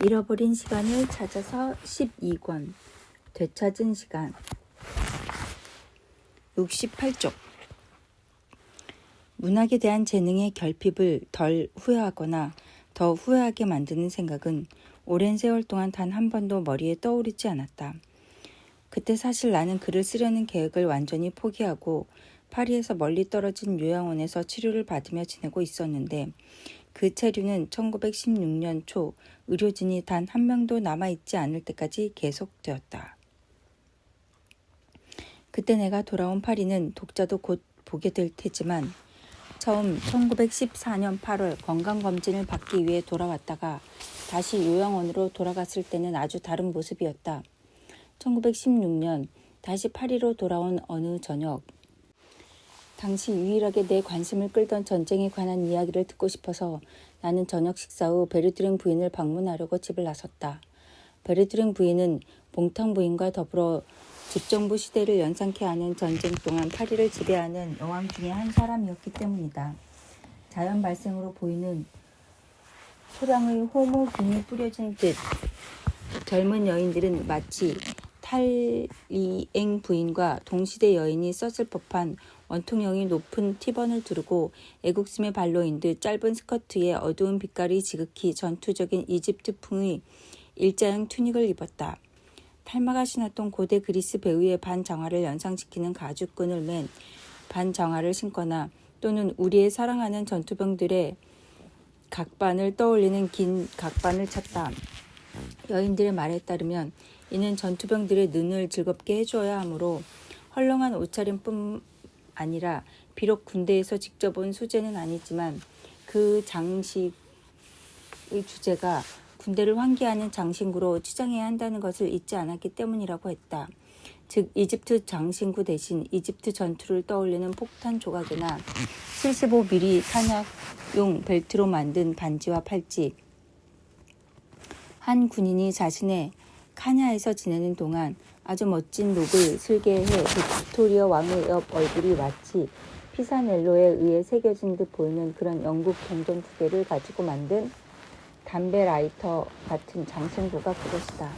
잃어버린 시간을 찾아서 12권 되찾은 시간 68쪽 문학에 대한 재능의 결핍을 덜 후회하거나 더 후회하게 만드는 생각은 오랜 세월 동안 단 한 번도 머리에 떠오르지 않았다. 그때 사실 나는 글을 쓰려는 계획을 완전히 포기하고 파리에서 멀리 떨어진 요양원에서 치료를 받으며 지내고 있었는데 그 체류는 1916년 초 의료진이 단 한 명도 남아있지 않을 때까지 계속되었다. 그때 내가 돌아온 파리는 독자도 곧 보게 될 테지만 처음 1914년 8월 건강검진을 받기 위해 돌아왔다가 다시 요양원으로 돌아갔을 때는 아주 다른 모습이었다. 1916년 다시 파리로 돌아온 어느 저녁 당시 유일하게 내 관심을 끌던 전쟁에 관한 이야기를 듣고 싶어서 나는 저녁 식사 후 베르드랭 부인을 방문하려고 집을 나섰다. 베르드랭 부인은 봉탕 부인과 더불어 집정부 시대를 연상케 하는 전쟁 동안 파리를 지배하는 여왕 중에 한 사람이었기 때문이다. 자연 발생으로 보이는 소량의 호모균이 뿌려진 듯 젊은 여인들은 마치 탈리엥 부인과 동시대 여인이 썼을 법한 원통형이 높은 티번을 두르고 애국심의 발로인 듯 짧은 스커트에 어두운 빛깔이 지극히 전투적인 이집트풍의 일자형 투닉을 입었다. 탈마가 신었던 고대 그리스 배우의 반장화를 연상시키는 가죽끈을 맨 반장화를 신거나 또는 우리의 사랑하는 전투병들의 각반을 떠올리는 긴 각반을 찼다. 여인들의 말에 따르면 이는 전투병들의 눈을 즐겁게 해주어야 하므로 헐렁한 옷차림뿐 아니라 비록 군대에서 직접 온 수제는 아니지만 그 장식의 주제가 군대를 환기하는 장신구로 치장해야 한다는 것을 잊지 않았기 때문이라고 했다. 즉 이집트 장신구 대신 이집트 전투를 떠올리는 폭탄 조각이나 75mm 탄약용 벨트로 만든 반지와 팔찌. 한 군인이 자신의 카냐에서 지내는 동안 아주 멋진 룩을 슬개해 빅토리아 왕의 옆 얼굴이 마치 피사넬로에 의해 새겨진 듯 보이는 그런 영국 경전 두 개를 가지고 만든 담배 라이터 같은 장신구가 그것이다.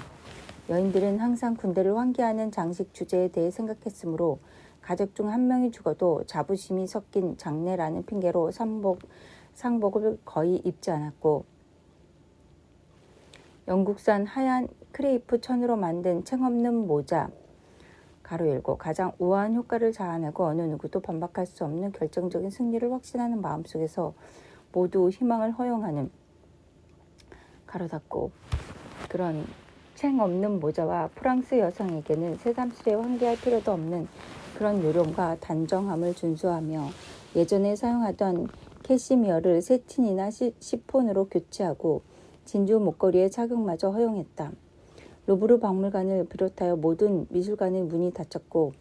여인들은 항상 군대를 환기하는 장식 주제에 대해 생각했으므로 가족 중 한 명이 죽어도 자부심이 섞인 장례라는 핑계로 상복을 거의 입지 않았고 영국산 하얀 크레이프 천으로 만든 챙없는 모자 가로 열고 가장 우아한 효과를 자아내고 어느 누구도 반박할 수 없는 결정적인 승리를 확신하는 마음속에서 모두 희망을 허용하는 가로 닫고 그런 챙없는 모자와 프랑스 여성에게는 새삼스레 환기할 필요도 없는 그런 요령과 단정함을 준수하며 예전에 사용하던 캐시미어를 세틴이나 시폰으로 교체하고 진주 목걸이의 착용마저 허용했다. 루브르 박물관을 비롯하여 모든 미술관의 문이 닫혔고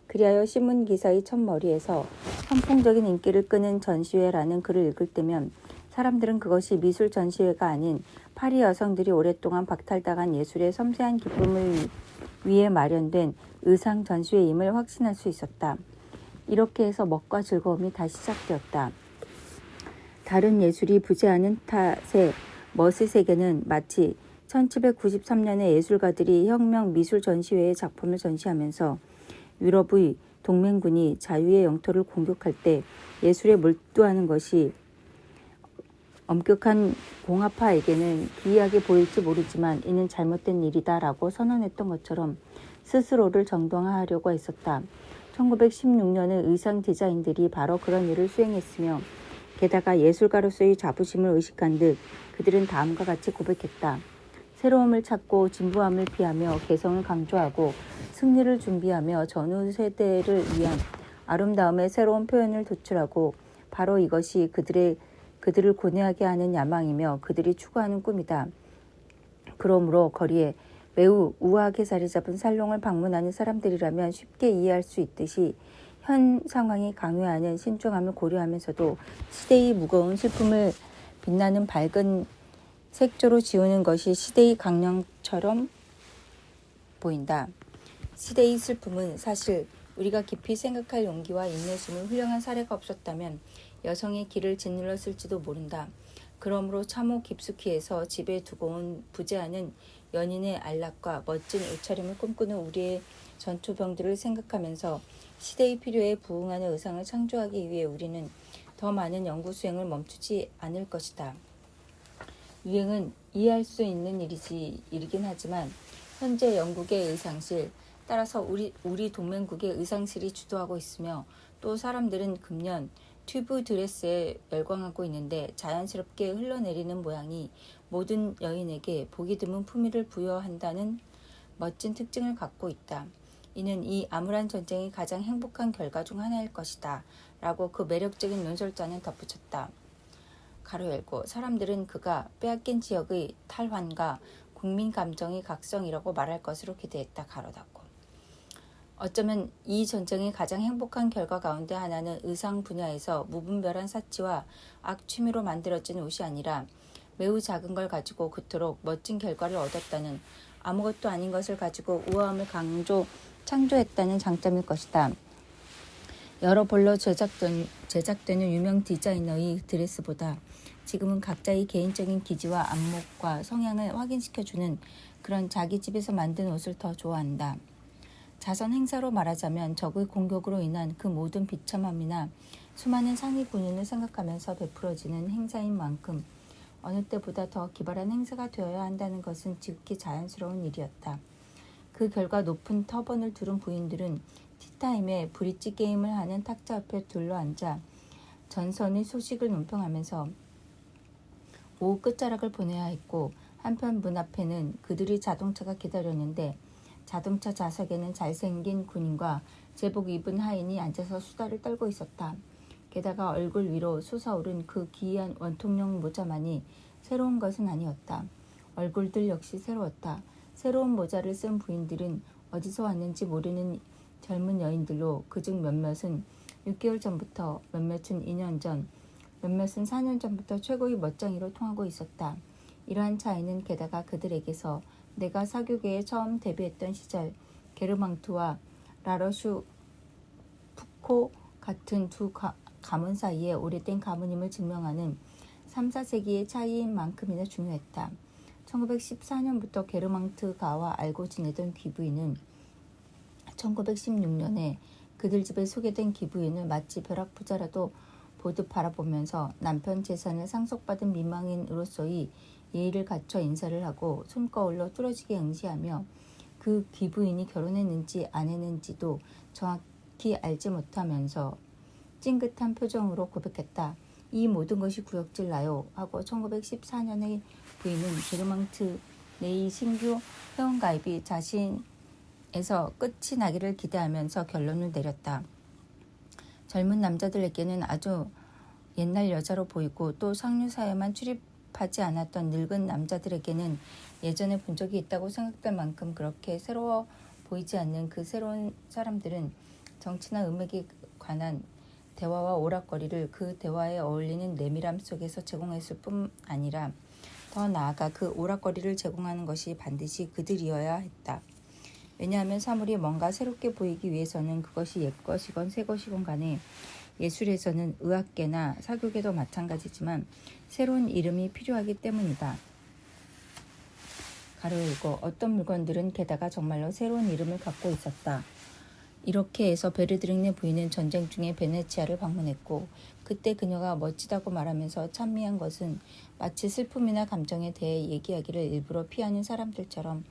그리하여 신문기사의 첫머리에서 선풍적인 인기를 끄는 전시회라는 글을 읽을 때면 사람들은 그것이 미술 전시회가 아닌 파리 여성들이 오랫동안 박탈당한 예술의 섬세한 기쁨을 위해 마련된 의상 전시회임을 확신할 수 있었다. 이렇게 해서 멋과 즐거움이 다시 시작되었다. 다른 예술이 부재하는 탓에 멋의 세계는 마치 1793년에 예술가들이 혁명 미술 전시회의 작품을 전시하면서 유럽의 동맹군이 자유의 영토를 공격할 때 예술에 몰두하는 것이 엄격한 공화파에게는 기이하게 보일지 모르지만 이는 잘못된 일이다 라고 선언했던 것처럼 스스로를 정당화하려고 했었다. 1916년의 의상 디자인들이 바로 그런 일을 수행했으며 게다가 예술가로서의 자부심을 의식한 듯 그들은 다음과 같이 고백했다. 새로움을 찾고 진부함을 피하며 개성을 강조하고 승리를 준비하며 전후 세대를 위한 아름다움의 새로운 표현을 도출하고 바로 이것이 그들을 고뇌하게 하는 야망이며 그들이 추구하는 꿈이다. 그러므로 거리에 매우 우아하게 자리 잡은 살롱을 방문하는 사람들이라면 쉽게 이해할 수 있듯이 현 상황이 강요하는 신중함을 고려하면서도 시대의 무거운 슬픔을 빛나는 밝은 색조로 지우는 것이 시대의 강령처럼 보인다. 시대의 슬픔은 사실 우리가 깊이 생각할 용기와 인내심을 훌륭한 사례가 없었다면 여성의 길을 짓눌렀을지도 모른다. 그러므로 참호 깊숙이 해서 집에 두고 온 부재하는 연인의 안락과 멋진 옷차림을 꿈꾸는 우리의 전투병들을 생각하면서 시대의 필요에 부응하는 의상을 창조하기 위해 우리는 더 많은 연구 수행을 멈추지 않을 것이다. 유행은 이해할 수 있는 일이긴 하지만 현재 영국의 의상실, 따라서 우리 동맹국의 의상실이 주도하고 있으며 또 사람들은 금년 튜브 드레스에 열광하고 있는데 자연스럽게 흘러내리는 모양이 모든 여인에게 보기 드문 품위를 부여한다는 멋진 특징을 갖고 있다. 이는 이 암울한 전쟁이 가장 행복한 결과 중 하나일 것이다. 라고 그 매력적인 논설자는 덧붙였다. 가로 열고 사람들은 그가 빼앗긴 지역의 탈환과 국민 감정의 각성이라고 말할 것으로 기대했다. 가로 닫고. 어쩌면 이 전쟁의 가장 행복한 결과 가운데 하나는 의상 분야에서 무분별한 사치와 악취미로 만들어진 옷이 아니라 매우 작은 걸 가지고 그토록 멋진 결과를 얻었다는, 아무것도 아닌 것을 가지고 우아함을 창조했다는 장점일 것이다. 여러 벌로 제작되는 유명 디자이너의 드레스보다 지금은 각자의 개인적인 기질과 안목과 성향을 확인시켜주는 그런 자기 집에서 만든 옷을 더 좋아한다. 자선 행사로 말하자면 적의 공격으로 인한 그 모든 비참함이나 수많은 상위 군인을 생각하면서 베풀어지는 행사인 만큼 어느 때보다 더 기발한 행사가 되어야 한다는 것은 지극히 자연스러운 일이었다. 그 결과 높은 터번을 두른 부인들은 티타임에 브릿지 게임을 하는 탁자 옆에 둘러앉아 전선의 소식을 논평하면서 오후 끝자락을 보내야 했고, 한편 문 앞에는 그들의 자동차가 기다렸는데 자동차 좌석에는 잘생긴 군인과 제복 입은 하인이 앉아서 수다를 떨고 있었다. 게다가 얼굴 위로 솟아오른 그 기이한 원통령 모자만이 새로운 것은 아니었다. 얼굴들 역시 새로웠다. 새로운 모자를 쓴 부인들은 어디서 왔는지 모르는 젊은 여인들로, 그중 몇몇은 6개월 전부터, 몇몇은 2년 전, 몇몇은 4년 전부터 최고의 멋쟁이로 통하고 있었다. 이러한 차이는 게다가 그들에게서 내가 사교계에 처음 데뷔했던 시절 게르망트와 라러슈 푸코 같은 두 가문 사이에 오래된 가문임을 증명하는 3, 4세기의 차이인 만큼이나 중요했다. 1914년부터 게르망트가와 알고 지내던 귀부인은 1916년에 그들 집에 소개된 귀부인을 마치 벼락부자라도 보듯 바라보면서 남편 재산을 상속받은 민망인으로서의 예의를 갖춰 인사를 하고 손거울로 뚫어지게 응시하며 그 귀부인이 결혼했는지 안 했는지도 정확히 알지 못하면서 찡긋한 표정으로 고백했다. 이 모든 것이 구역질 나요 하고 1914년에 부인은 게르망트 내의 신규 회원가입이 자신에서 끝이 나기를 기대하면서 결론을 내렸다. 젊은 남자들에게는 아주 옛날 여자로 보이고 또 상류사회만 출입하지 않았던 늙은 남자들에게는 예전에 본 적이 있다고 생각될 만큼 그렇게 새로워 보이지 않는 그 새로운 사람들은 정치나 음악에 관한 대화와 오락거리를 그 대화에 어울리는 내밀함 속에서 제공했을 뿐 아니라 더 나아가 그 오락거리를 제공하는 것이 반드시 그들이어야 했다. 왜냐하면 사물이 뭔가 새롭게 보이기 위해서는 그것이 옛것이건 새것이건 간에 예술에서는 의학계나 사교계도 마찬가지지만 새로운 이름이 필요하기 때문이다. 가로 열고 어떤 물건들은 게다가 정말로 새로운 이름을 갖고 있었다. 이렇게 해서 베르드링네 부인은 전쟁 중에 베네치아를 방문했고, 그때 그녀가 멋지다고 말하면서 찬미한 것은 마치 슬픔이나 감정에 대해 얘기하기를 일부러 피하는 사람들처럼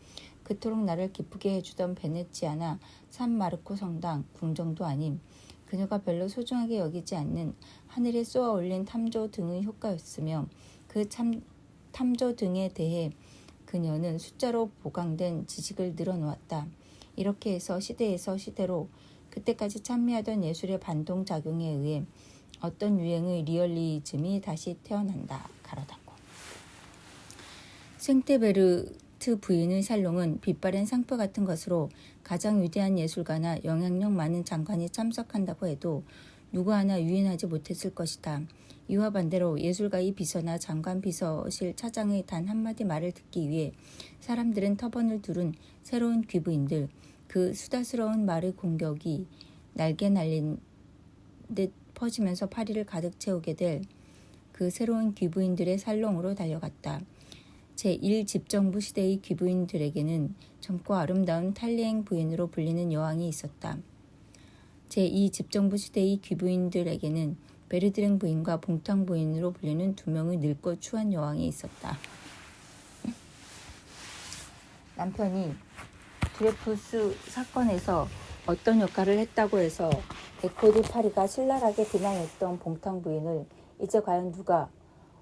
그토록 나를 기쁘게 해주던 베네치아나 산마르코 성당, 궁정도 아님, 그녀가 별로 소중하게 여기지 않는 하늘에 쏘아 올린 탐조 등의 효과였으며, 그 탐조 등에 대해 그녀는 숫자로 보강된 지식을 늘어놓았다. 이렇게 해서 시대에서 시대로 그때까지 찬미하던 예술의 반동작용에 의해 어떤 유행의 리얼리즘이 다시 태어난다. 가로 닫고. 생테베르트 부인의 살롱은 빛바랜 상표 같은 것으로 가장 위대한 예술가나 영향력 많은 장관이 참석한다고 해도 누구 하나 유인하지 못했을 것이다. 이와 반대로 예술가의 비서나 장관 비서실 차장의 단 한마디 말을 듣기 위해 사람들은 터번을 두른 새로운 귀부인들, 그 수다스러운 말의 공격이 날개 날린 듯 퍼지면서 파리를 가득 채우게 될 그 새로운 귀부인들의 살롱으로 달려갔다. 제1집정부 시대의 귀부인들에게는 젊고 아름다운 탈리행 부인으로 불리는 여왕이 있었다. 제2집정부 시대의 귀부인들에게는 베르드랭 부인과 봉탕 부인으로 불리는 두 명의 늙고 추한 여왕이 있었다. 남편이 드레푸스 사건에서 어떤 역할을 했다고 해서 에코드 파리가 신랄하게 비난했던 봉탕 부인을 이제 과연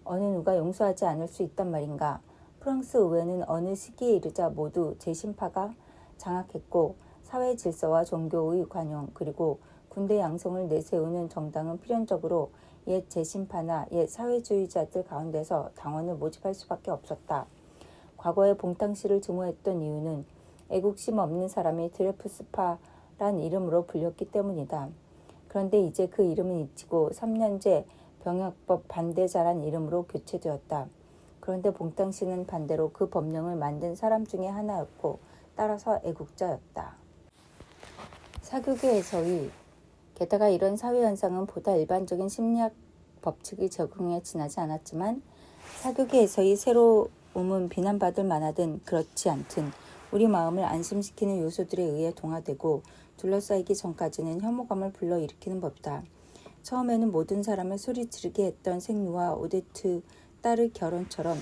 어느 누가 용서하지 않을 수 있단 말인가. 프랑스 의회는 어느 시기에 이르자 모두 재심파가 장악했고 사회 질서와 종교의 관용 그리고 군대 양성을 내세우는 정당은 필연적으로 옛 재심파나 옛 사회주의자들 가운데서 당원을 모집할 수밖에 없었다. 과거에 봉탕씨를 증오했던 이유는 애국심 없는 사람이 드레푸스파란 이름으로 불렸기 때문이다. 그런데 이제 그 이름은 잊히고 3년제 병역법 반대자란 이름으로 교체되었다. 그런데 봉탕씨는 반대로 그 법령을 만든 사람 중에 하나였고 따라서 애국자였다. 사교계에서의 게다가 이런 사회현상은 보다 일반적인 심리학 법칙의 적용에 지나지 않았지만 사교계에서의 새로움은 비난받을 만하든 그렇지 않든 우리 마음을 안심시키는 요소들에 의해 동화되고 둘러싸이기 전까지는 혐오감을 불러일으키는 법이다. 처음에는 모든 사람을 소리지르게 했던 생루와 오데트 딸의 결혼처럼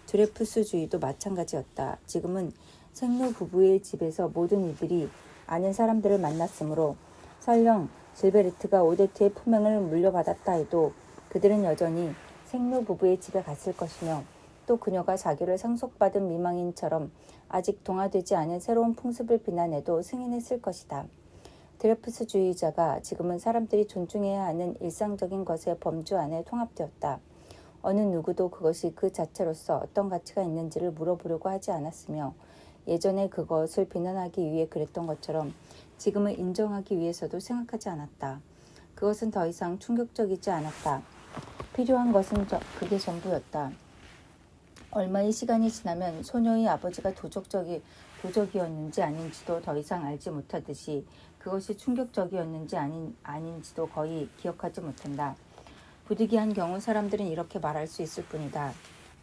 드레푸스주의도 마찬가지였다. 지금은 생루 부부의 집에서 모든 이들이 아는 사람들을 만났으므로 설령 질베르트가 오데트의 품행을 물려받았다 해도 그들은 여전히 생루 부부의 집에 갔을 것이며 또 그녀가 자기를 상속받은 미망인처럼 아직 동화되지 않은 새로운 풍습을 비난해도 승인했을 것이다. 드레푸스주의자가 지금은 사람들이 존중해야 하는 일상적인 것의 범주 안에 통합되었다. 어느 누구도 그것이 그 자체로서 어떤 가치가 있는지를 물어보려고 하지 않았으며 예전에 그것을 비난하기 위해 그랬던 것처럼 지금은 인정하기 위해서도 생각하지 않았다. 그것은 더 이상 충격적이지 않았다. 필요한 것은 그게 전부였다. 얼마의 시간이 지나면 소녀의 아버지가 도적이었는지 아닌지도 더 이상 알지 못하듯이 그것이 충격적이었는지 아닌지도 거의 기억하지 못한다. 부득이한 경우 사람들은 이렇게 말할 수 있을 뿐이다.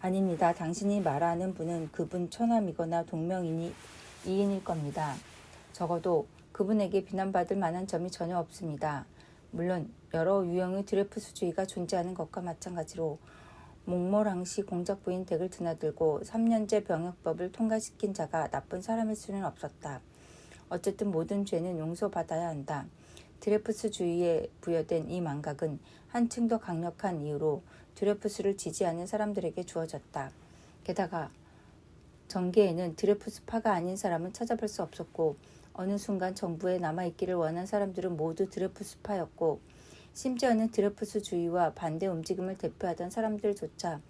아닙니다. 당신이 말하는 분은 그분 처남이거나 동명이인일 겁니다. 적어도 그분에게 비난받을 만한 점이 전혀 없습니다. 물론 여러 유형의 드레푸스주의가 존재하는 것과 마찬가지로 몽모랑시 공작부인 댁을 드나들고 3년제 병역법을 통과시킨 자가 나쁜 사람일 수는 없었다. 어쨌든 모든 죄는 용서받아야 한다. 드레푸스주의에 부여된 이 망각은 한층 더 강력한 이유로 드레푸스를 지지하는 사람들에게 주어졌다. 게다가 정계에는 드레푸스파가 아닌 사람은 찾아볼 수 없었고 어느 순간 정부에 남아있기를 원한 사람들은 모두 드레푸스파였고 심지어는 드레푸스주의와 반대 움직임을 대표하던 사람들조차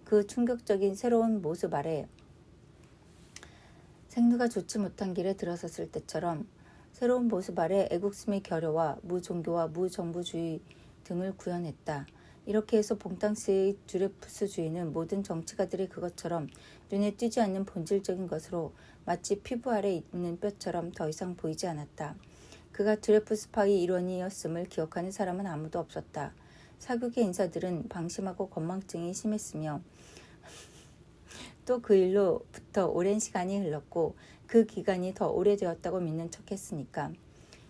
그 충격적인 새로운 모습 아래 생루가 좋지 못한 길에 들어섰을 때처럼 새로운 모습 아래 애국심의 결여와 무종교와 무정부주의 등을 구현했다. 이렇게 해서 봉탕스의 드레푸스주의는 모든 정치가들이 그것처럼 눈에 띄지 않는 본질적인 것으로 마치 피부 아래 있는 뼈처럼 더 이상 보이지 않았다. 그가 드레푸스파의 일원이었음을 기억하는 사람은 아무도 없었다. 사교계 인사들은 방심하고 건망증이 심했으며 또 그 일로부터 오랜 시간이 흘렀고 그 기간이 더 오래되었다고 믿는 척했으니까.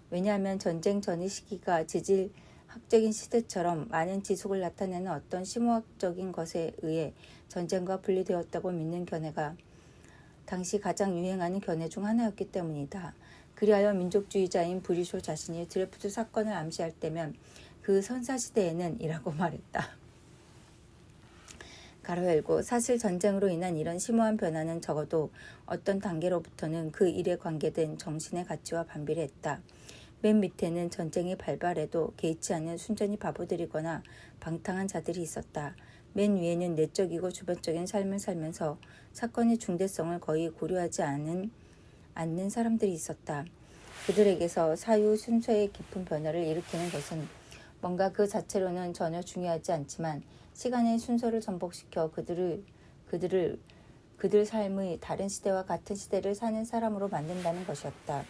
왜냐하면 전쟁 전의 시기가 지질학적인 시대처럼 많은 지속을 나타내는 어떤 심오학적인 것에 의해 전쟁과 분리되었다고 믿는 견해가 당시 가장 유행하는 견해 중 하나였기 때문이다. 그리하여 민족주의자인 브리쇼 자신이 드레푸스 사건을 암시할 때면 그 선사시대에는 이라고 말했다. 가로 열고 사실 전쟁으로 인한 이런 심오한 변화는 적어도 어떤 단계로부터는 그 일에 관계된 정신의 가치와 반비례했다. 맨 밑에는 전쟁이 발발해도 개의치 않는 순전히 바보들이거나 방탕한 자들이 있었다. 맨 위에는 내적이고 주변적인 삶을 살면서 사건의 중대성을 거의 고려하지 않는 사람들이 있었다. 그들에게서 사유 순서의 깊은 변화를 일으키는 것은 뭔가 그 자체로는 전혀 중요하지 않지만 시간의 순서를 전복시켜 그들 삶의 다른 시대와 같은 시대를 사는 사람으로 만든다는 것이었다.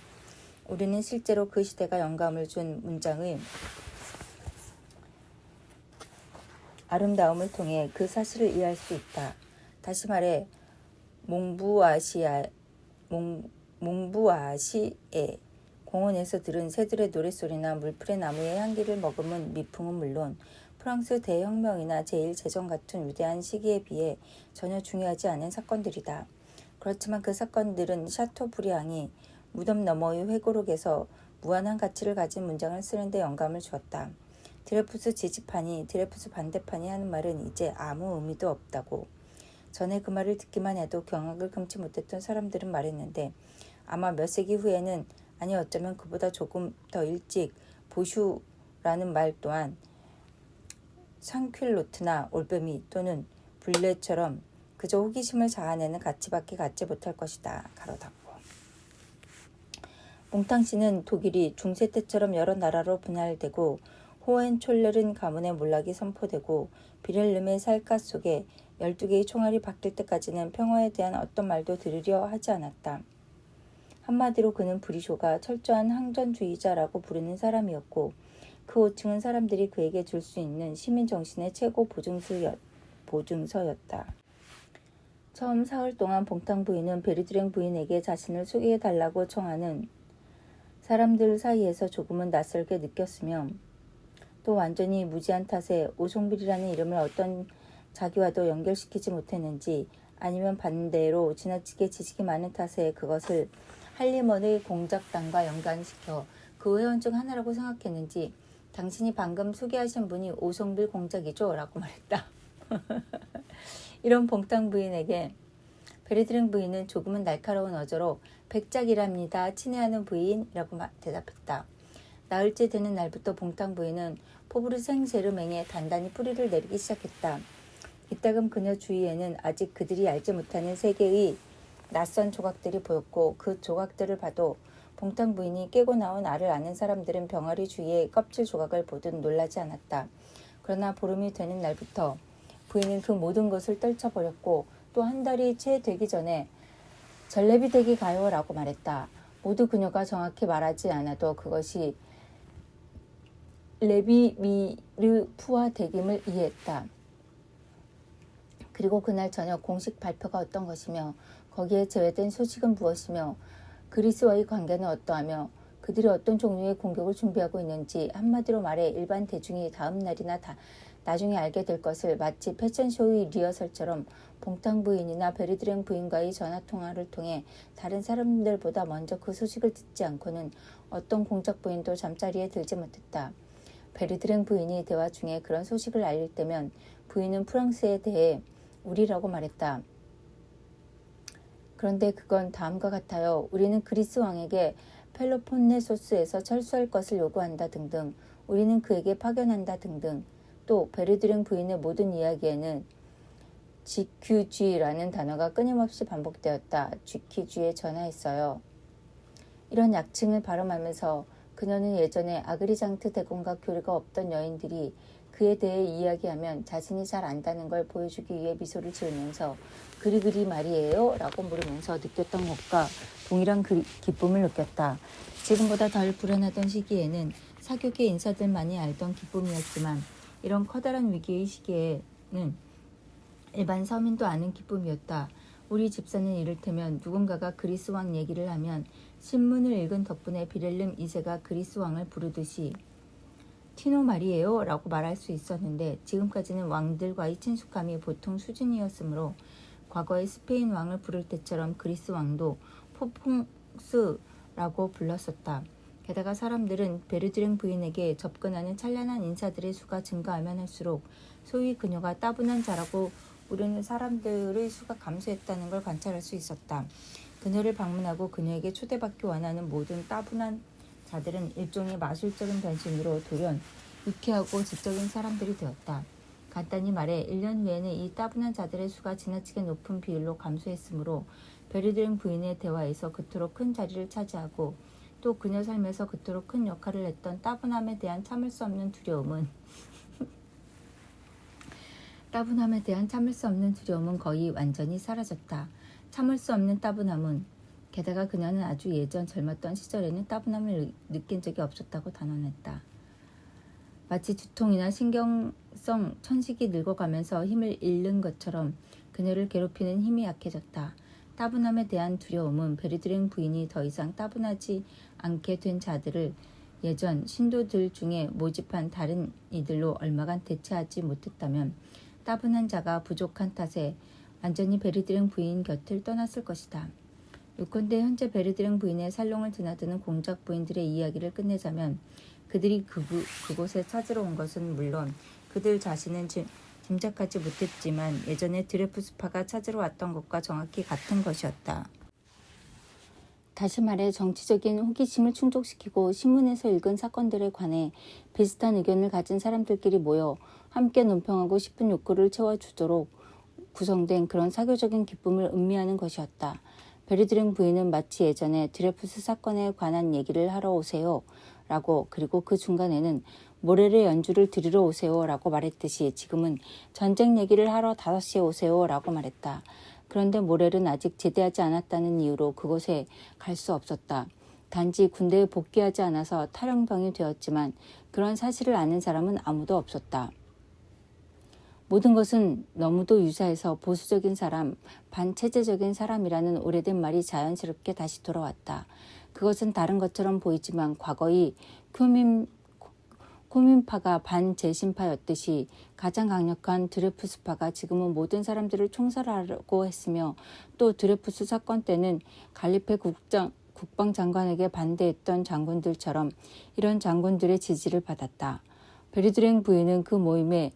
우리는 실제로 그 시대가 영감을 준 문장의 아름다움을 통해 그 사실을 이해할 수 있다. 다시 말해 몽부아시에 공원에서 들은 새들의 노랫소리나 물풀의 나무의 향기를 머금은 미풍은 물론 프랑스 대혁명이나 제1제정 같은 위대한 시기에 비해 전혀 중요하지 않은 사건들이다. 그렇지만 그 사건들은 샤토브리앙이 무덤 너머의 회고록에서 무한한 가치를 가진 문장을 쓰는데 영감을 주었다. 드레푸스 지지판이 드레푸스 반대판이 하는 말은 이제 아무 의미도 없다고. 전에 그 말을 듣기만 해도 경악을 금치 못했던 사람들은 말했는데 아마 몇 세기 후에는 아니 어쩌면 그보다 조금 더 일찍 보슈라는 말 또한 샹퀼로트나 올빼미 또는 블레처럼 그저 호기심을 자아내는 가치밖에 갖지 못할 것이다. 가로 닫고. 몽탕시는 독일이 중세 때처럼 여러 나라로 분할되고 호헨촐레른 가문의 몰락이 선포되고 비렐름의 살갗 속에 12개의 총알이 박힐 때까지는 평화에 대한 어떤 말도 들으려 하지 않았다. 한마디로 그는 브리쇼가 철저한 항전주의자라고 부르는 사람이었고 그 호칭은 사람들이 그에게 줄 수 있는 시민정신의 최고 보증서였다. 처음 사흘 동안 봉탕 부인은 베르드랭 부인에게 자신을 소개해달라고 청하는 사람들 사이에서 조금은 낯설게 느꼈으며 또 완전히 무지한 탓에 오송빌이라는 이름을 어떤 자기와도 연결시키지 못했는지 아니면 반대로 지나치게 지식이 많은 탓에 그것을 할리먼의 공작단과 연관시켜 그 회원 중 하나라고 생각했는지 당신이 방금 소개하신 분이 오송빌 공작이죠? 라고 말했다. 이런 봉탕 부인에게 베르드랭 부인은 조금은 날카로운 어조로 백작이랍니다. 친애하는 부인이라고 대답했다. 나흘째 되는 날부터 봉탕 부인은 포브르 생제르맹에 단단히 뿌리를 내리기 시작했다. 이따금 그녀 주위에는 아직 그들이 알지 못하는 세계의 낯선 조각들이 보였고 그 조각들을 봐도 봉탕 부인이 깨고 나온 알을 아는 사람들은 병아리 주위의 껍질 조각을 보듯 놀라지 않았다. 그러나 보름이 되는 날부터 부인은 그 모든 것을 떨쳐버렸고 또 한 달이 채 되기 전에 전래비 댁이 가요 라고 말했다. 모두 그녀가 정확히 말하지 않아도 그것이 레비미르푸아 댁임을 이해했다. 그리고 그날 저녁 공식 발표가 어떤 것이며 거기에 제외된 소식은 무엇이며 그리스와의 관계는 어떠하며 그들이 어떤 종류의 공격을 준비하고 있는지 한마디로 말해 일반 대중이 다음 날이나 나중에 알게 될 것을 마치 패션쇼의 리허설처럼 봉탕 부인이나 베르드랭 부인과의 전화통화를 통해 다른 사람들보다 먼저 그 소식을 듣지 않고는 어떤 공작 부인도 잠자리에 들지 못했다. 베르드랭 부인이 대화 중에 그런 소식을 알릴 때면 부인은 프랑스에 대해 우리라고 말했다. 그런데 그건 다음과 같아요. 우리는 그리스 왕에게 펠로폰네소스에서 철수할 것을 요구한다 등등. 우리는 그에게 파견한다 등등. 또 베르드랭 부인의 모든 이야기에는 GQG라는 단어가 끊임없이 반복되었다. GQG에 전화했어요. 이런 약칭을 발음하면서 그녀는 예전에 아그리장트 대공과 교류가 없던 여인들이 그에 대해 이야기하면 자신이 잘 안다는 걸 보여주기 위해 미소를 지으면서 그리 말이에요? 라고 물으면서 느꼈던 것과 동일한 기쁨을 느꼈다. 지금보다 덜 불안하던 시기에는 사교계 인사들만이 알던 기쁨이었지만 이런 커다란 위기의 시기에는 일반 서민도 아는 기쁨이었다. 우리 집사는 이를테면 누군가가 그리스 왕 얘기를 하면 신문을 읽은 덕분에 비렐름 2세가 그리스 왕을 부르듯이 티노 말이에요 라고 말할 수 있었는데 지금까지는 왕들과의 친숙함이 보통 수준이었으므로 과거의 스페인 왕을 부를 때처럼 그리스 왕도 포퐁스라고 불렀었다. 게다가 사람들은 베르드랭 부인에게 접근하는 찬란한 인사들의 수가 증가하면 할수록 소위 그녀가 따분한 자라고 부르는 사람들의 수가 감소했다는 걸 관찰할 수 있었다. 그녀를 방문하고 그녀에게 초대받기 원하는 모든 따분한 자들은 일종의 마술적인 변신으로 돌연 유쾌하고 지적인 사람들이 되었다. 간단히 말해 1년 후에는 이 따분한 자들의 수가 지나치게 높은 비율로 감소했으므로 베르드랭 부인의 대화에서 그토록 큰 자리를 차지하고 또 그녀 삶에서 그토록 큰 역할을 했던 따분함에 대한 참을 수 없는 두려움은 거의 완전히 사라졌다. 참을 수 없는 따분함은 게다가 그녀는 아주 예전 젊었던 시절에는 따분함을 느낀 적이 없었다고 단언했다. 마치 두통이나 신경성 천식이 늙어가면서 힘을 잃는 것처럼 그녀를 괴롭히는 힘이 약해졌다. 따분함에 대한 두려움은 베르드랭 부인이 더 이상 따분하지 않게 된 자들을 예전 신도들 중에 모집한 다른 이들로 얼마간 대체하지 못했다면 따분한 자가 부족한 탓에 완전히 베르드랭 부인 곁을 떠났을 것이다. 요컨대 현재 베르드랭 부인의 살롱을 드나드는 공작 부인들의 이야기를 끝내자면 그들이 그곳에 찾으러 온 것은 물론 그들 자신은 짐작하지 못했지만 예전에 드레푸스파가 찾으러 왔던 것과 정확히 같은 것이었다. 다시 말해 정치적인 호기심을 충족시키고 신문에서 읽은 사건들에 관해 비슷한 의견을 가진 사람들끼리 모여 함께 논평하고 싶은 욕구를 채워주도록 구성된 그런 사교적인 기쁨을 음미하는 것이었다. 베르드랭 부인은 마치 예전에 드레푸스 사건에 관한 얘기를 하러 오세요 라고 그리고 그 중간에는 모렐의 연주를 들으러 오세요 라고 말했듯이 지금은 전쟁 얘기를 하러 5시에 오세요 라고 말했다. 그런데 모렐은 아직 제대하지 않았다는 이유로 그곳에 갈 수 없었다. 단지 군대에 복귀하지 않아서 탈영병이 되었지만 그런 사실을 아는 사람은 아무도 없었다. 모든 것은 너무도 유사해서 보수적인 사람, 반체제적인 사람이라는 오래된 말이 자연스럽게 다시 돌아왔다. 그것은 다른 것처럼 보이지만 과거의 코민파가 반재신파였듯이 가장 강력한 드레푸스파가 지금은 모든 사람들을 총살하려고 했으며 또 드레푸스 사건 때는 갈리페 국방장관에게 반대했던 장군들처럼 이런 장군들의 지지를 받았다. 베르드랭 부인은 그 모임에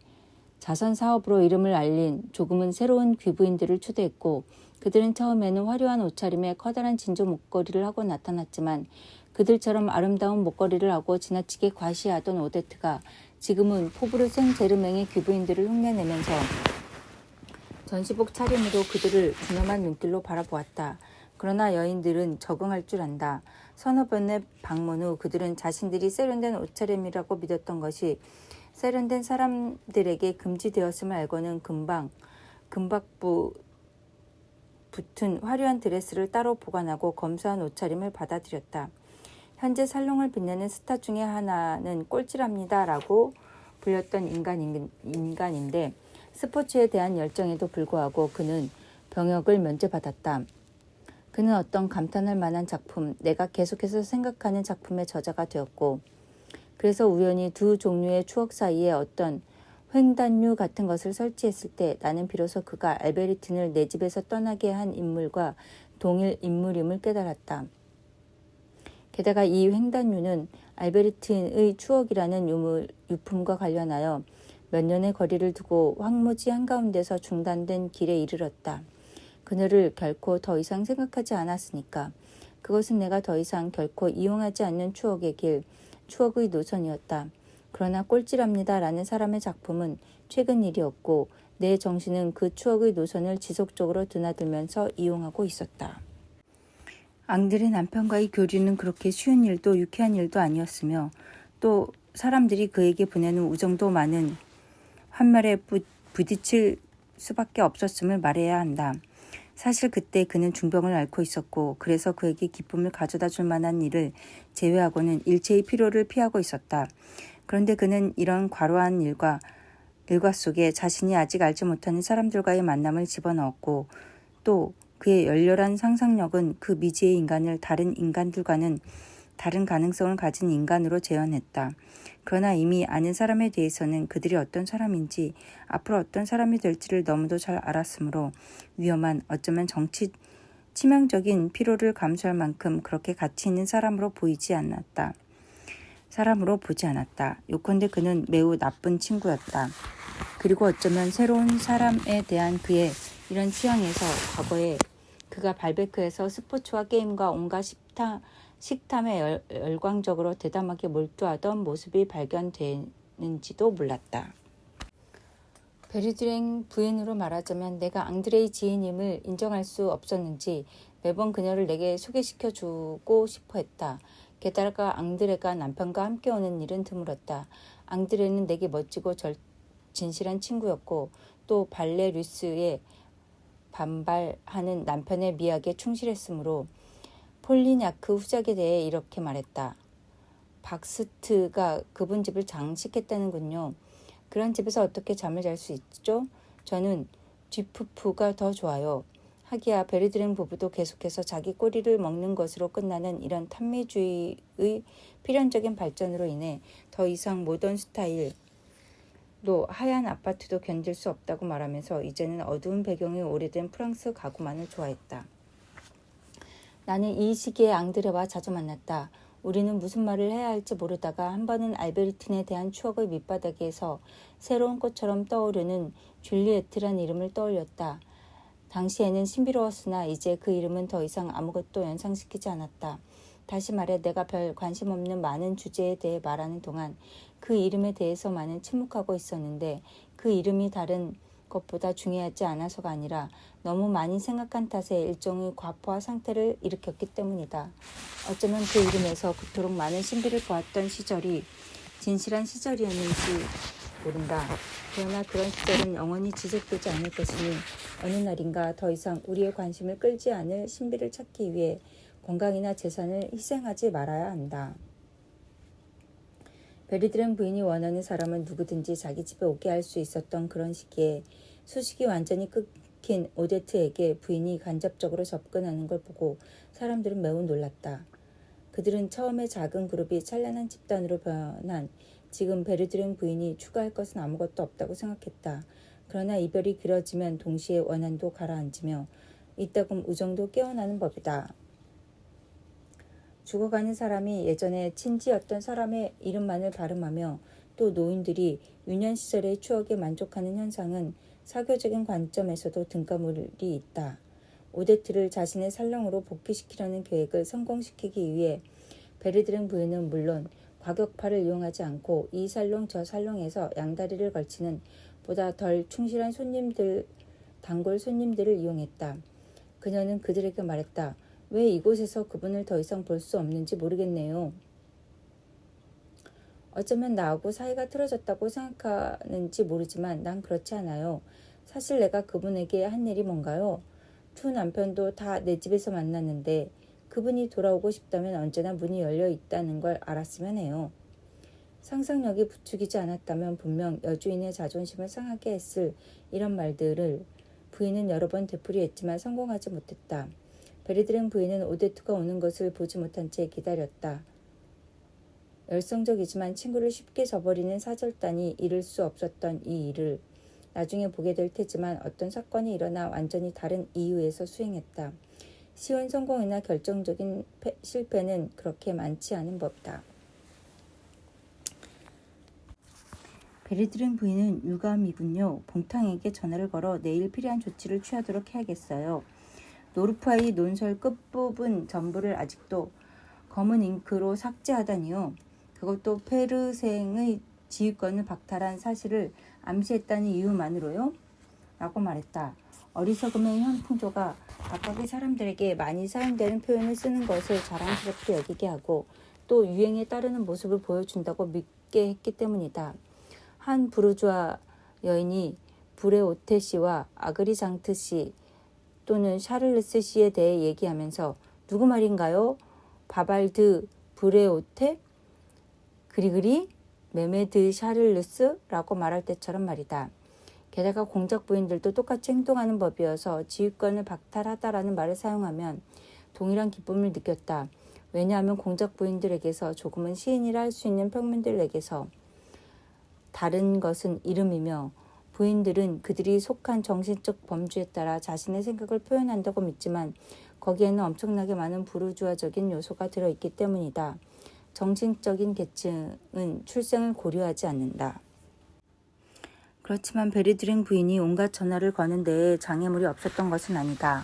자선 사업으로 이름을 알린 조금은 새로운 귀부인들을 초대했고 그들은 처음에는 화려한 옷차림에 커다란 진주 목걸이를 하고 나타났지만 그들처럼 아름다운 목걸이를 하고 지나치게 과시하던 오데트가 지금은 포브르 생 제르맹의 귀부인들을 흉내내면서 전시복 차림으로 그들을 분엄한 눈길로 바라보았다. 그러나 여인들은 적응할 줄 안다. 서너 번의 방문 후 그들은 자신들이 세련된 옷차림이라고 믿었던 것이 세련된 사람들에게 금지되었음을 알고는 금박부 붙은 화려한 드레스를 따로 보관하고 검소한 옷차림을 받아들였다. 현재 살롱을 빛내는 스타 중에 하나는 꼴찌랍니다 라고 불렸던 인간인데 스포츠에 대한 열정에도 불구하고 그는 병역을 면제받았다. 그는 어떤 감탄할 만한 작품, 내가 계속해서 생각하는 작품의 저자가 되었고 그래서 우연히 두 종류의 추억 사이에 어떤 횡단류 같은 것을 설치했을 때 나는 비로소 그가 알베르틴을 내 집에서 떠나게 한 인물과 동일 인물임을 깨달았다. 게다가 이 횡단류는 알베르틴의 추억이라는 유품과 관련하여 몇 년의 거리를 두고 황무지 한가운데서 중단된 길에 이르렀다. 그녀를 결코 더 이상 생각하지 않았으니까. 그것은 내가 더 이상 결코 이용하지 않는 추억의 길, 추억의 노선이었다. 그러나 꼴찌랍니다 라는 사람의 작품은 최근 일이었고 내 정신은 그 추억의 노선을 지속적으로 드나들면서 이용하고 있었다. 앙드레 남편과의 교류는 그렇게 쉬운 일도 유쾌한 일도 아니었으며 또 사람들이 그에게 보내는 우정도 많은 환멸에 부딪힐 수밖에 없었음을 말해야 한다. 사실 그때 그는 중병을 앓고 있었고 그래서 그에게 기쁨을 가져다 줄 만한 일을 제외하고는 일체의 필요를 피하고 있었다. 그런데 그는 이런 과로한 일과 속에 자신이 아직 알지 못하는 사람들과의 만남을 집어넣었고 또 그의 열렬한 상상력은 그 미지의 인간을 다른 인간들과는 다른 가능성을 가진 인간으로 재현했다. 그러나 이미 아는 사람에 대해서는 그들이 어떤 사람인지 앞으로 어떤 사람이 될지를 너무도 잘 알았으므로 위험한 어쩌면 치명적인 피로를 감수할 만큼 그렇게 가치 있는 사람으로 보지 않았다. 요컨대 그는 매우 나쁜 친구였다. 그리고 어쩌면 새로운 사람에 대한 그의 이런 취향에서 과거에 그가 발베크에서 스포츠와 게임과 온갖 식탐에 열광적으로 대담하게 몰두하던 모습이 발견되는지도 몰랐다. 베르드랭 부인으로 말하자면 내가 앙드레의 지인임을 인정할 수 없었는지 매번 그녀를 내게 소개시켜주고 싶어 했다. 게다가 앙드레가 남편과 함께 오는 일은 드물었다. 앙드레는 내게 멋지고 진실한 친구였고 또 발레 루스에 반발하는 남편의 미학에 충실했으므로 폴리냐크 후작에 대해 이렇게 말했다. 박스트가 그분 집을 장식했다는군요. 그런 집에서 어떻게 잠을 잘 수 있죠? 저는 쥐푸푸가 더 좋아요. 하기야 베르드랭 부부도 계속해서 자기 꼬리를 먹는 것으로 끝나는 이런 탐미주의의 필연적인 발전으로 인해 더 이상 모던 스타일로 하얀 아파트도 견딜 수 없다고 말하면서 이제는 어두운 배경이 오래된 프랑스 가구만을 좋아했다. 나는 이 시기에 앙드레와 자주 만났다. 우리는 무슨 말을 해야 할지 모르다가 한 번은 알베르틴에 대한 추억의 밑바닥에서 새로운 꽃처럼 떠오르는 줄리에트란 이름을 떠올렸다. 당시에는 신비로웠으나 이제 그 이름은 더 이상 아무것도 연상시키지 않았다. 다시 말해 내가 별 관심 없는 많은 주제에 대해 말하는 동안 그 이름에 대해서만은 침묵하고 있었는데 그 이름이 다른 것보다 중요하지 않아서가 아니라 너무 많이 생각한 탓에 일종의 과포화 상태를 일으켰기 때문이다. 어쩌면 그 이름에서 그토록 많은 신비를 보았던 시절이 진실한 시절이었는지 모른다. 그러나 그런 시절은 영원히 지속되지 않을 것이니 어느 날인가 더 이상 우리의 관심을 끌지 않을 신비를 찾기 위해 건강이나 재산을 희생하지 말아야 한다. 베르드랭 부인이 원하는 사람은 누구든지 자기 집에 오게 할 수 있었던 그런 시기에 수식이 완전히 끊긴 오데트에게 부인이 간접적으로 접근하는 걸 보고 사람들은 매우 놀랐다. 그들은 처음에 작은 그룹이 찬란한 집단으로 변한 지금 베르드랭 부인이 추가할 것은 아무것도 없다고 생각했다. 그러나 이별이 길어지면 동시에 원한도 가라앉으며 이따금 우정도 깨어나는 법이다. 죽어가는 사람이 예전에 친지였던 사람의 이름만을 발음하며 또 노인들이 유년 시절의 추억에 만족하는 현상은 사교적인 관점에서도 등가물이 있다. 오데트를 자신의 살롱으로 복귀시키려는 계획을 성공시키기 위해 베르드랭 부인은 물론 과격파를 이용하지 않고 이 살롱 저 살롱에서 양다리를 걸치는 보다 덜 충실한 단골 손님들을 이용했다. 그녀는 그들에게 말했다. 왜 이곳에서 그분을 더 이상 볼 수 없는지 모르겠네요. 어쩌면 나하고 사이가 틀어졌다고 생각하는지 모르지만 난 그렇지 않아요. 사실 내가 그분에게 한 일이 뭔가요? 두 남편도 다 내 집에서 만났는데 그분이 돌아오고 싶다면 언제나 문이 열려 있다는 걸 알았으면 해요. 상상력이 부추기지 않았다면 분명 여주인의 자존심을 상하게 했을 이런 말들을 부인은 여러 번 되풀이했지만 성공하지 못했다. 베르드랭 부인은 오데트가 오는 것을 보지 못한 채 기다렸다. 열성적이지만 친구를 쉽게 저버리는 사절단이 이룰 수 없었던 이 일을 나중에 보게 될 테지만 어떤 사건이 일어나 완전히 다른 이유에서 수행했다. 쉬운 성공이나 결정적인 실패는 그렇게 많지 않은 법이다. 베르드랭 부인은 유감이군요. 봉탕에게 전화를 걸어 내일 필요한 조치를 취하도록 해야겠어요. 노르파의 논설 끝부분 전부를 아직도 검은 잉크로 삭제하다니요. 그것도 페르생의 지휘권을 박탈한 사실을 암시했다는 이유만으로요? 라고 말했다. 어리석음의 현풍조가 각각의 사람들에게 많이 사용되는 표현을 쓰는 것을 자랑스럽게 여기게 하고 또 유행에 따르는 모습을 보여준다고 믿게 했기 때문이다. 한 부르주아 여인이 브레오테 씨와 아그리장트 씨 또는 샤를르스 씨에 대해 얘기하면서 누구 말인가요? 바발드 브레오테? 그리그리? 메메드 샤를르스라고 말할 때처럼 말이다. 게다가 공작 부인들도 똑같이 행동하는 법이어서 지휘권을 박탈하다라는 말을 사용하면 동일한 기쁨을 느꼈다. 왜냐하면 공작 부인들에게서 조금은 시인이라 할 수 있는 평민들에게서 다른 것은 이름이며 부인들은 그들이 속한 정신적 범주에 따라 자신의 생각을 표현한다고 믿지만 거기에는 엄청나게 많은 부르주아적인 요소가 들어있기 때문이다. 정신적인 계층은 출생을 고려하지 않는다. 그렇지만 베르드랭 부인이 온갖 전화를 거는 데에 장애물이 없었던 것은 아니다.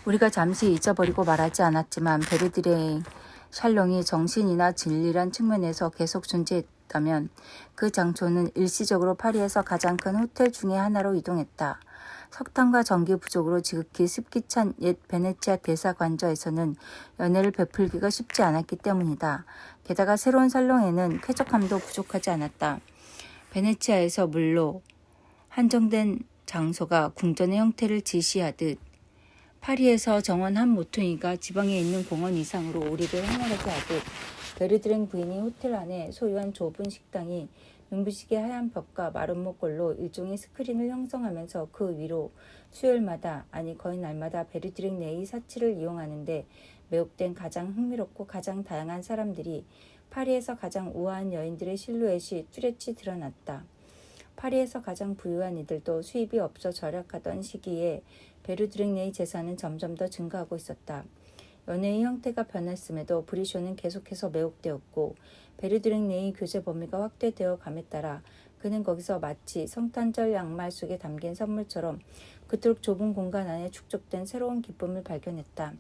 우리가 잠시 잊어버리고 말하지 않았지만 베르드랭 샬롱이 정신이나 진리란 측면에서 계속 존재했다면 그 장소는 일시적으로 파리에서 가장 큰 호텔 중의 하나로 이동했다. 석탄과 전기 부족으로 지극히 습기찬 옛 베네치아 대사관저에서는 연애를 베풀기가 쉽지 않았기 때문이다. 게다가 새로운 살롱에는 쾌적함도 부족하지 않았다. 베네치아에서 물로 한정된 장소가 궁전의 형태를 지시하듯 파리에서 정원 한 모퉁이가 지방에 있는 공원 이상으로 우리를 행하게 하듯 베르드랭 부인이 호텔 안에 소유한 좁은 식당이 눈부시게 하얀 벽과 마른 목걸로 일종의 스크린을 형성하면서 그 위로 수요일마다, 아니 거의 날마다 베르드랭 내의 사치를 이용하는데 매혹된 가장 흥미롭고 가장 다양한 사람들이, 파리에서 가장 우아한 여인들의 실루엣이 뚜렷이 드러났다. 파리에서 가장 부유한 이들도 수입이 없어 절약하던 시기에 베르드랭 내의 재산은 점점 더 증가하고 있었다. 연애의 형태가 변했음에도 브리쇼는 계속해서 매혹되었고, 베르드랭 내의 교제 범위가 확대되어 감에 따라 그는 거기서 마치 성탄절 양말 속에 담긴 선물처럼 그토록 좁은 공간 안에 축적된 새로운 기쁨을 발견했다.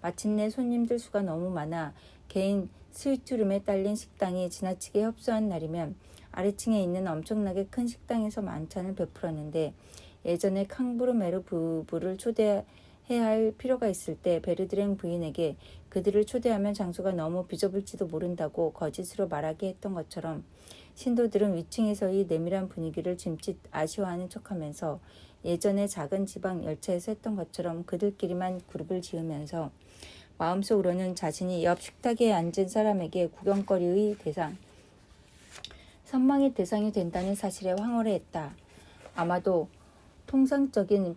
마침내 손님들 수가 너무 많아 개인 스위트룸에 딸린 식당이 지나치게 협소한 날이면 아래층에 있는 엄청나게 큰 식당에서 만찬을 베풀었는데, 예전에 캉브르메르 부부를 초대해야 할 필요가 있을 때 베르드랭 부인에게 그들을 초대하면 장소가 너무 비좁을지도 모른다고 거짓으로 말하게 했던 것처럼, 신도들은 위층에서의 내밀한 분위기를 짐짓 아쉬워하는 척하면서 예전에 작은 지방 열차에서 했던 것처럼 그들끼리만 그룹을 지으면서 마음속으로는 자신이 옆 식탁에 앉은 사람에게 구경거리의 대상, 선망의 대상이 된다는 사실에 황홀해했다. 아마도 통상적인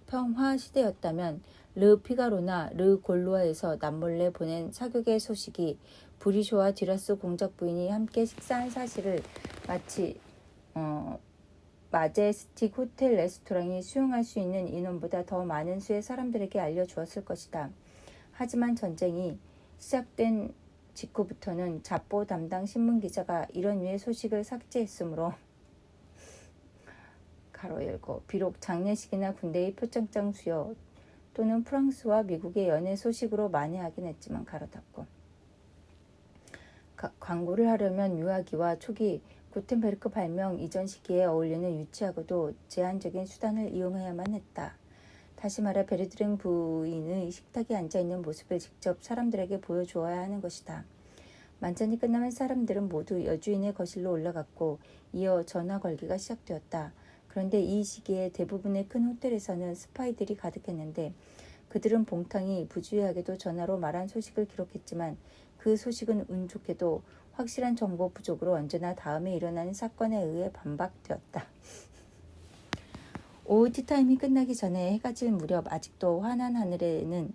평화시대였다면 르 피가로나 르 골로아에서 남몰래 보낸 사극의 소식이 브리쇼와 듀라스 공작 부인이 함께 식사한 사실을 마치 마제스틱 호텔 레스토랑이 수용할 수 있는 인원보다 더 많은 수의 사람들에게 알려주었을 것이다. 하지만 전쟁이 시작된 직후부터는 잡보 담당 신문기자가 이런 류의 소식을 삭제했으므로 가로 열고, 비록 장례식이나 군대의 표창장 수여 또는 프랑스와 미국의 연애 소식으로 만회하긴 했지만 가로 닫고, 광고를 하려면 유아기와 초기 구텐베르크 발명 이전 시기에 어울리는 유치하고도 제한적인 수단을 이용해야만 했다. 다시 말해 베르드랭 부인의 식탁에 앉아있는 모습을 직접 사람들에게 보여주어야 하는 것이다. 만찬이 끝나면 사람들은 모두 여주인의 거실로 올라갔고 이어 전화 걸기가 시작되었다. 그런데 이 시기에 대부분의 큰 호텔에서는 스파이들이 가득했는데, 그들은 봉탕이 부주의하게도 전화로 말한 소식을 기록했지만 그 소식은 운 좋게도 확실한 정보 부족으로 언제나 다음에 일어나는 사건에 의해 반박되었다. 오후 티타임이 끝나기 전에 해가 질 무렵 아직도 환한 하늘에는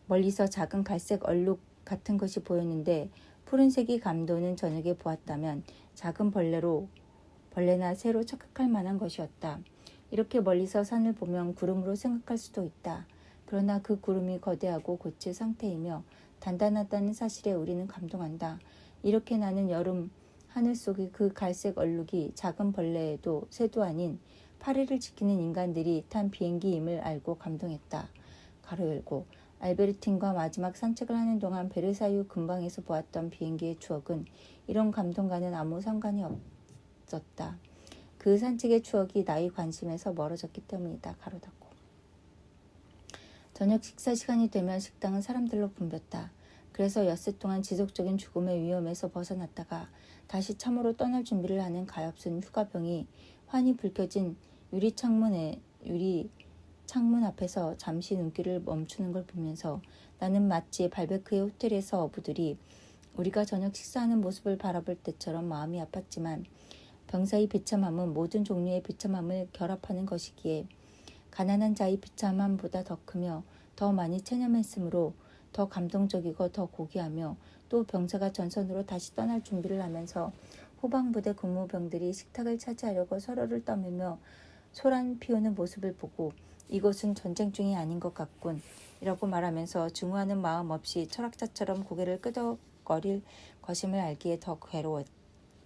멀리서 작은 갈색 얼룩 같은 것이 보였는데, 푸른색이 감도는 저녁에 보았다면 작은 벌레나 새로 착각할 만한 것이었다. 이렇게 멀리서 산을 보면 구름으로 생각할 수도 있다. 그러나 그 구름이 거대하고 고칠 상태이며 단단하다는 사실에 우리는 감동한다. 이렇게 나는 여름 하늘 속의 그 갈색 얼룩이 작은 벌레도 새도 아닌 파리를 지키는 인간들이 탄 비행기임을 알고 감동했다. 가로 열고, 알베르틴과 마지막 산책을 하는 동안 베르사유 근방에서 보았던 비행기의 추억은 이런 감동과는 아무 상관이 없었다. 그 산책의 추억이 나의 관심에서 멀어졌기 때문이다. 가로 닫고. 저녁 식사 시간이 되면 식당은 사람들로 붐볐다. 그래서 엿새 동안 지속적인 죽음의 위험에서 벗어났다가 다시 참으로 떠날 준비를 하는 가엾은 휴가병이 환히 불 켜진 유리 창문 앞에서 잠시 눈길을 멈추는 걸 보면서 나는 마치 발베크의 호텔에서 어부들이 우리가 저녁 식사하는 모습을 바라볼 때처럼 마음이 아팠지만, 병사의 비참함은 모든 종류의 비참함을 결합하는 것이기에 가난한 자의 비참함보다 더 크며 더 많이 체념했으므로 더 감동적이고 더 고귀하며, 또 병사가 전선으로 다시 떠날 준비를 하면서 후방부대 근무병들이 식탁을 차지하려고 서로를 떠밀며 소란 피우는 모습을 보고 이곳은 전쟁 중이 아닌 것 같군 이라고 말하면서 증오하는 마음 없이 철학자처럼 고개를 끄덕거릴 것임을 알기에 더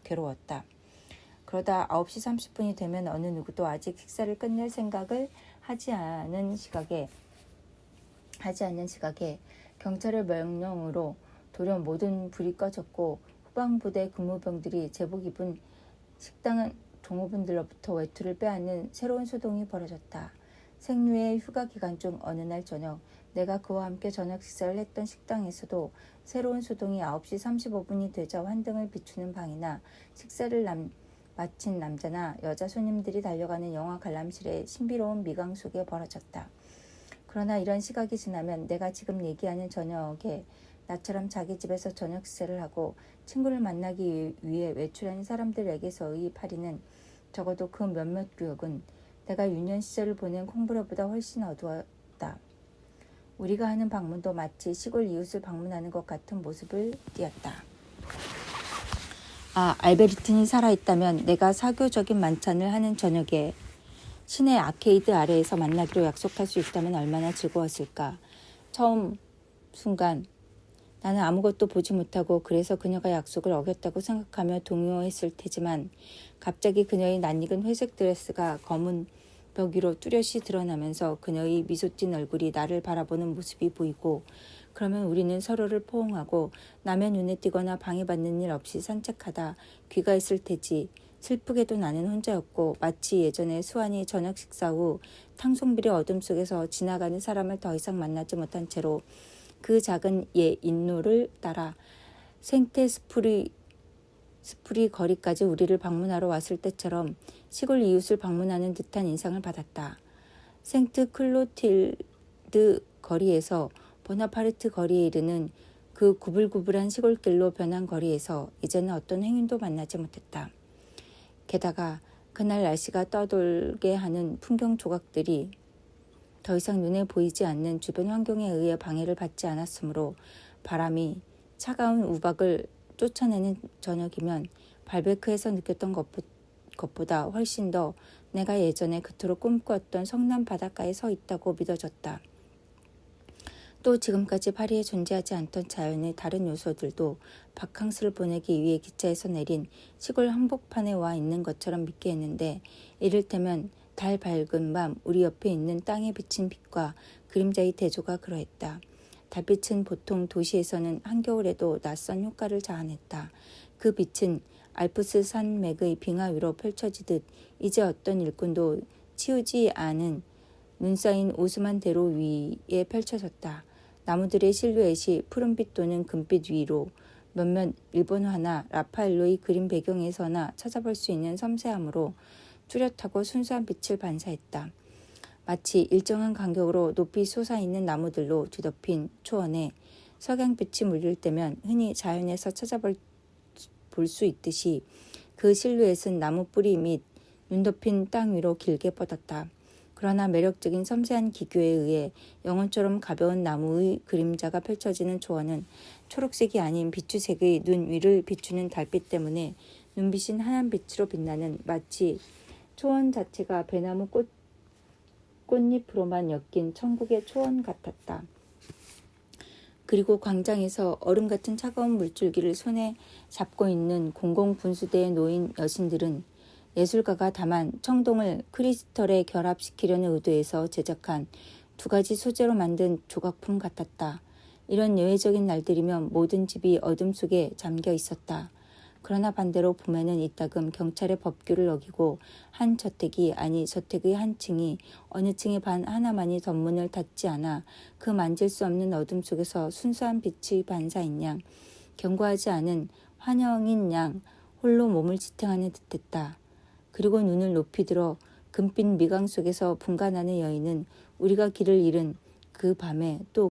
괴로웠다. 그러다 9시 30분이 되면 어느 누구도 아직 식사를 끝낼 생각을 하지 않는 시각에 경찰의 명령으로 돌연 모든 불이 꺼졌고 후방부대 근무병들이 제복 입은 식당 종업원들로부터 외투를 빼앗는 새로운 소동이 벌어졌다. 생류의 휴가 기간 중 어느 날 저녁, 내가 그와 함께 저녁 식사를 했던 식당에서도 새로운 소동이 9시 35분이 되자 환등을 비추는 방이나 식사를 마친 남자나 여자 손님들이 달려가는 영화 관람실의 신비로운 미강 속에 벌어졌다. 그러나 이런 시각이 지나면 내가 지금 얘기하는 저녁에 나처럼 자기 집에서 저녁 식사를 하고 친구를 만나기 위해 외출하는 사람들에게서의 파리는 적어도 그 몇몇 구역은 내가 유년 시절을 보낸 콩브레보다 훨씬 어두웠다. 우리가 하는 방문도 마치 시골 이웃을 방문하는 것 같은 모습을 띠었다. 알베르틴이 살아있다면 내가 사교적인 만찬을 하는 저녁에 시내 아케이드 아래에서 만나기로 약속할 수 있다면 얼마나 즐거웠을까. 처음 순간 나는 아무것도 보지 못하고 그래서 그녀가 약속을 어겼다고 생각하며 동요했을 테지만 갑자기 그녀의 낯익은 회색 드레스가 검은 벽 위로 뚜렷이 드러나면서 그녀의 미소띤 얼굴이 나를 바라보는 모습이 보이고 그러면 우리는 서로를 포옹하고 남의 눈에 띄거나 방해받는 일 없이 산책하다 귀가했을 테지. 슬프게도 나는 혼자였고 마치 예전에 수완이 저녁 식사 후 탕송비리 어둠 속에서 지나가는 사람을 더 이상 만나지 못한 채로 그 작은 인로를 따라 생테 스프리 거리까지 우리를 방문하러 왔을 때처럼 시골 이웃을 방문하는 듯한 인상을 받았다. 생트 클로틸드 거리에서 보나파르트 거리에 이르는 그 구불구불한 시골길로 변한 거리에서 이제는 어떤 행인도 만나지 못했다. 게다가 그날 날씨가 떠돌게 하는 풍경 조각들이 더 이상 눈에 보이지 않는 주변 환경에 의해 방해를 받지 않았으므로 바람이 차가운 우박을 쫓아내는 저녁이면 발베크에서 느꼈던 것보다 훨씬 더 내가 예전에 그토록 꿈꾸었던 성남 바닷가에 서 있다고 믿어졌다. 또 지금까지 파리에 존재하지 않던 자연의 다른 요소들도 바캉스를 보내기 위해 기차에서 내린 시골 한복판에 와 있는 것처럼 믿게 했는데 이를테면 달 밝은 밤 우리 옆에 있는 땅에 비친 빛과 그림자의 대조가 그러했다. 달빛은 보통 도시에서는 한겨울에도 낯선 효과를 자아냈다. 그 빛은 알프스 산맥의 빙하 위로 펼쳐지듯 이제 어떤 일꾼도 치우지 않은 눈 쌓인 오스만 대로 위에 펼쳐졌다. 나무들의 실루엣이 푸른빛 또는 금빛 위로 몇몇 일본화나 라파엘로의 그림 배경에서나 찾아볼 수 있는 섬세함으로 뚜렷하고 순수한 빛을 반사했다. 마치 일정한 간격으로 높이 솟아있는 나무들로 뒤덮인 초원에 석양빛이 물릴 때면 흔히 자연에서 찾아볼 수 있듯이 그 실루엣은 나무 뿌리 및 눈 덮인 땅 위로 길게 뻗었다. 그러나 매력적인 섬세한 기교에 의해 영혼처럼 가벼운 나무의 그림자가 펼쳐지는 초원은 초록색이 아닌 비추색의 눈 위를 비추는 달빛 때문에 눈빛인 하얀 빛으로 빛나는 마치 초원 자체가 배나무 꽃잎으로만 엮인 천국의 초원 같았다. 그리고 광장에서 얼음 같은 차가운 물줄기를 손에 잡고 있는 공공분수대에 놓인 여신들은 예술가가 다만 청동을 크리스털에 결합시키려는 의도에서 제작한 두 가지 소재로 만든 조각품 같았다. 이런 예외적인 날들이면 모든 집이 어둠 속에 잠겨 있었다. 그러나 반대로 봄에는 이따금 경찰의 법규를 어기고 한 저택이 아니 저택의 한 층이 어느 층의 반 하나만이 덧문을 닫지 않아 그 만질 수 없는 어둠 속에서 순수한 빛의 반사인 양 견고하지 않은 환영인 양 홀로 몸을 지탱하는 듯했다. 그리고 눈을 높이 들어 금빛 미강 속에서 분간하는 여인은 우리가 길을 잃은 그 밤에 또